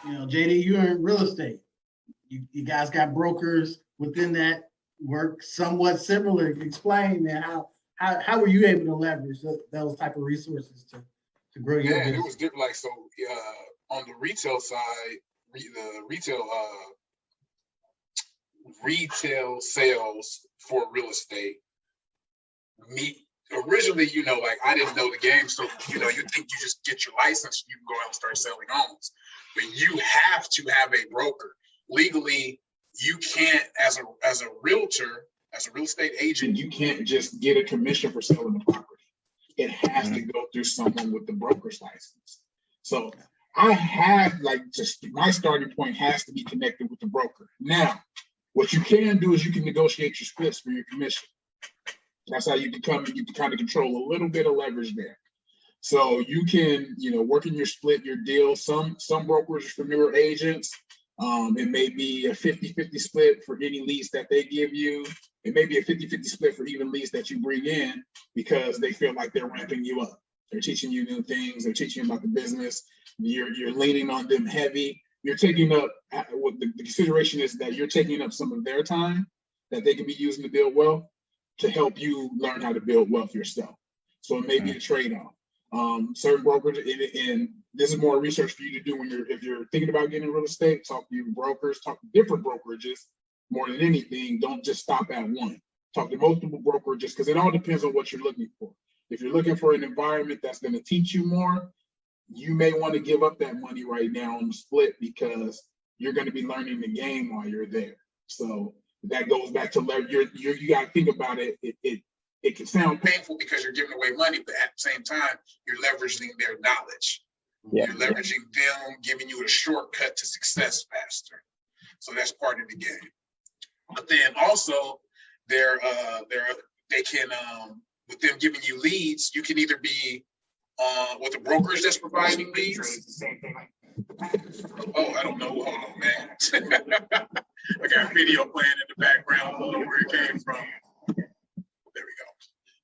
JD, you're in real estate. You guys got brokers within that work somewhat similar. Explain, man, how were you able to leverage those type of resources to grow your business? It was different. Like, so on the retail side, the retail sales for real estate, originally, like, I didn't know the game. So, you think you just get your license, you can go out and start selling homes. But you have to have a broker. Legally, you can't, as a realtor, as a real estate agent, you can't just get a commission for selling the property. It has to go through someone with the broker's license. So I have, my starting point has to be connected with the broker. Now, what you can do is you can negotiate your splits for your commission. That's how you can kind of control a little bit of leverage there. So you can, work in your split, your deal. Some brokers for newer agents, it may be a 50-50 split for any leads that they give you. It may be a 50-50 split for even leads that you bring in because they feel like they're ramping you up. They're teaching you new things. They're teaching you about the business. You're leaning on them heavy. You're taking up, what the consideration is that you're taking up some of their time that they can be using to build wealth to help you learn how to build wealth yourself. So it may be a trade-off. Certain brokers, and this is more research for you to do if you're thinking about getting real estate. Talk to your brokers, talk to different brokerages. More than anything, don't just stop at one. Talk to multiple brokerages because it all depends on what you're looking for. If you're looking for an environment that's going to teach you more, you may want to give up that money right now on the split because you're going to be learning the game while you're there. So that goes back to you got to think about it. It can sound painful because you're giving away money, but at the same time, you're leveraging their knowledge. Yeah. You're leveraging them, giving you a shortcut to success faster. So that's part of the game. But then also, they can, with them giving you leads, you can either be with the brokers that's providing leads. Oh, I don't know. Hold on, man. I got a video playing in the background. I don't know where it came from. There we go.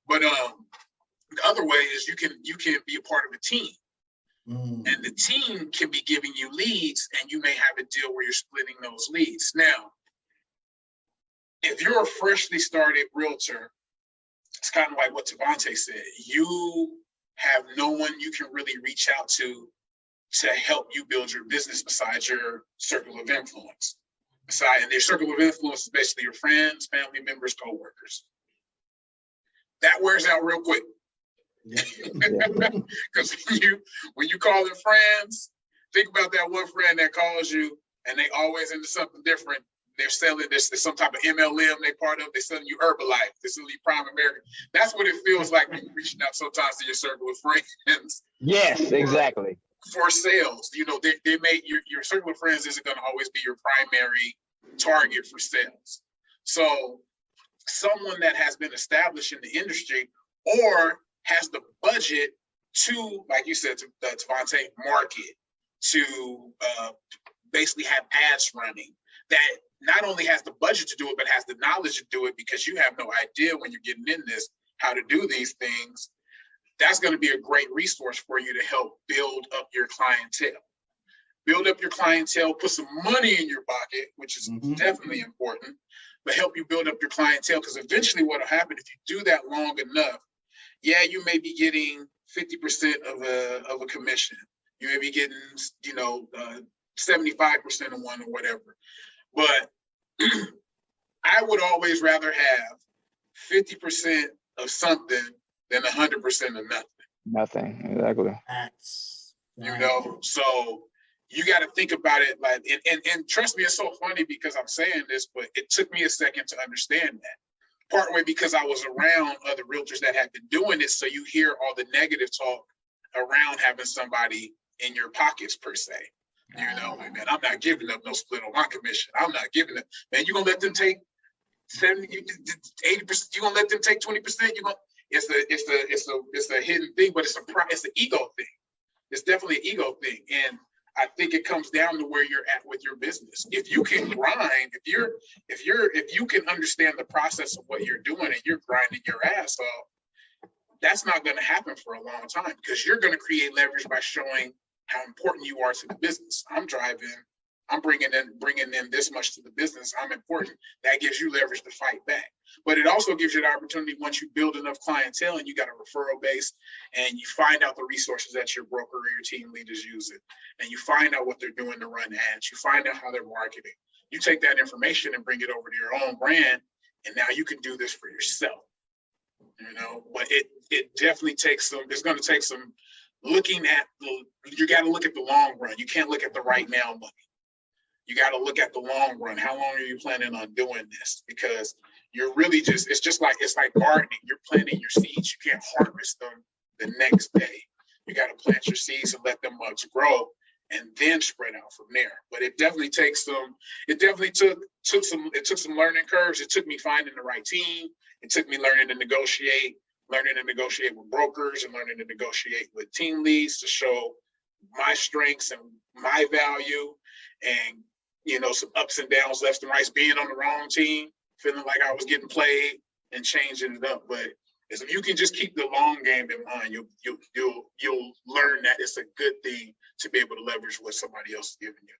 But the other way is you can be a part of a team. And the team can be giving you leads, and you may have a deal where you're splitting those leads. Now, if you're a freshly started realtor, it's kind of like what Tavante said. You have no one you can really reach out to help you build your business besides your circle of influence. And their circle of influence is basically your friends, family members, coworkers. That wears out real quick. Because when you call them friends, think about that one friend that calls you and they always into something different. They're selling this, some type of MLM they part of. They're selling you Herbalife. They're selling you Prime American. That's what it feels like when you're reaching out sometimes to your circle of friends. Yes, exactly. For sales, they may your circle of friends isn't going to always be your primary target for sales. So someone that has been established in the industry or has the budget to, like you said, to Tavante, market, to basically have ads running, that not only has the budget to do it, but has the knowledge to do it because you have no idea when you're getting in this, how to do these things. That's going to be a great resource for you to help build up your clientele. Build up your clientele, put some money in your pocket, which is definitely important, but help you build up your clientele because eventually what will happen if you do that long enough, yeah, you may be getting 50% of a commission. You may be getting, 75% of one or whatever. But I would always rather have 50% of something than 100% of nothing. Nothing, exactly. So you got to think about it like, and trust me, it's so funny because I'm saying this, but it took me a second to understand that. Partway because I was around other realtors that had been doing it, so you hear all the negative talk around having somebody in your pockets per se. Like, man, I'm not giving up no split on my commission. I'm not giving up. Man, you gonna let them take 70, 80%? You gonna let them take 20%? It's a hidden thing, but it's an ego thing. It's definitely an ego thing, and I think it comes down to where you're at with your business. If you can grind, if you can understand the process of what you're doing and you're grinding your ass off, that's not going to happen for a long time because you're going to create leverage by showing how important you are to the business. I'm bringing in this much to the business. I'm important. That gives you leverage to fight back. But it also gives you the opportunity, once you build enough clientele and you got a referral base, and you find out the resources that your broker or your team leaders use it, and you find out what they're doing to run ads, you find out how they're marketing. You take that information and bring it over to your own brand, and now you can do this for yourself. But it definitely takes it's going to take some looking at you got to look at the long run. You can't look at the right now money. You got to look at the long run. How long are you planning on doing this? Because you're really it's like gardening. You're planting your seeds. You can't harvest them the next day. You got to plant your seeds and let them bugs grow, and then spread out from there. But it definitely took some learning curves. It took me finding the right team. It took me learning to negotiate with brokers, and learning to negotiate with team leads to show my strengths and my value, and some ups and downs, left and rights, being on the wrong team, feeling like I was getting played, and changing it up. But if you can just keep the long game in mind, you'll learn that it's a good thing to be able to leverage what somebody else is giving you.